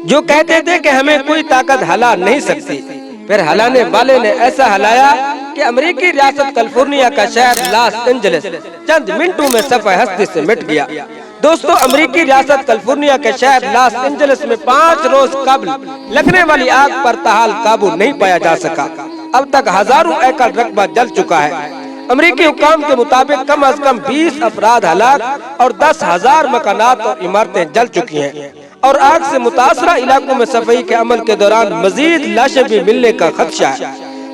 جو کہتے تھے کہ ہمیں کوئی طاقت ہلا نہیں سکتی، پھر ہلانے والے نے ایسا ہلایا کہ امریکی ریاست کیلیفورنیا کا شہر لاس اینجلس چند منٹوں میں صفحہ ہستی سے مٹ گیا۔ دوستو، امریکی ریاست کیلیفورنیا کے شہر لاس اینجلس میں 5 روز قبل لگنے والی آگ پر تاحال قابو نہیں پایا جا سکا۔ اب تک ہزاروں ایکڑ رقبہ جل چکا ہے۔ امریکی حکام کے مطابق کم از کم 20 افراد ہلاک اور 10,000 مکانات اور عمارتیں جل چکی ہیں، اور آگ سے متاثرہ علاقوں میں صفائی کے عمل کے دوران مزید لاشیں بھی ملنے کا خدشہ ہے۔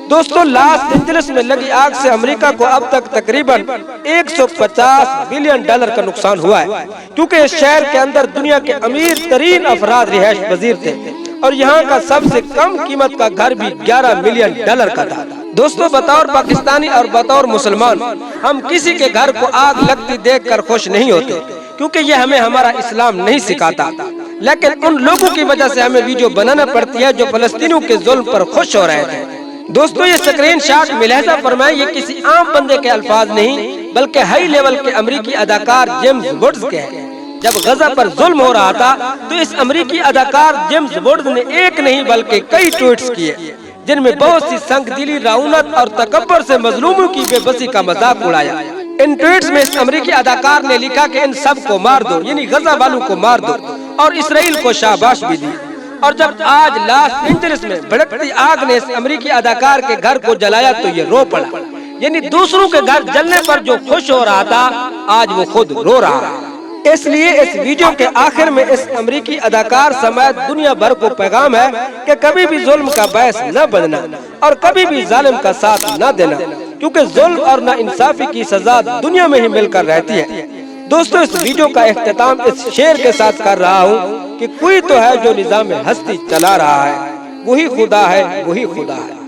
دوستو، لاس اینجلس میں لگی آگ سے امریکہ کو اب تک تقریباً $150 بلین کا نقصان ہوا ہے، کیونکہ اس شہر کے اندر دنیا کے امیر ترین افراد رہائش پذیر تھے، اور یہاں کا سب سے کم قیمت کا گھر بھی $11 ملین کا تھا۔ دوستو، بطور پاکستانی اور بطور مسلمان ہم کسی کے گھر کو آگ لگتی دیکھ کر خوش نہیں ہوتے، کیونکہ یہ ہمیں ہمارا اسلام نہیں سکھاتا، لیکن ان لوگوں کی وجہ سے ہمیں ویڈیو بنانا پڑتی ہے جو فلسطینیوں کے ظلم پر خوش ہو رہے تھے۔ دوستو، یہ سکرین شاٹ ملاحظہ فرمائیں، یہ کسی عام بندے کے الفاظ نہیں بلکہ ہائی لیول کے امریکی اداکار جیمز ووڈز کے ہیں۔ جب غزہ پر ظلم ہو رہا تھا تو اس امریکی اداکار جیمز ووڈز نے ایک نہیں بلکہ کئی ٹویٹس کیے، جن میں بہت سی سنگ دلی، رعونت اور تکبر سے مظلوموں کی بے بسی کا مذاق اڑایا۔ ان ٹویٹس میں اس امریکی اداکار نے لکھا کہ ان سب کو مار دو، یعنی غزہ والوں کو مار دو، اور اسرائیل کو شاباش بھی دی۔ اور جب آج لاس اینجلس میں بھڑکتی آگ نے اس امریکی اداکار کے گھر کو جلایا تو یہ رو پڑا، یعنی دوسروں کے گھر جلنے پر جو خوش ہو رہا تھا آج وہ خود رو رہا ہے۔ اس لیے اس ویڈیو کے آخر میں اس امریکی اداکار سمیت دنیا بھر کو پیغام ہے کہ کبھی بھی ظلم کا باعث نہ بننا اور کبھی بھی ظالم کا ساتھ نہ دینا، کیونکہ ظلم اور ناانصافی کی سزا دنیا میں ہی مل کر رہتی ہے۔ دوستو، اس ویڈیو کا اختتام اس شعر کے ساتھ کر رہا ہوں کہ کوئی تو ہے جو نظام ہستی چلا رہا ہے، وہی خدا ہے، وہی خدا ہے۔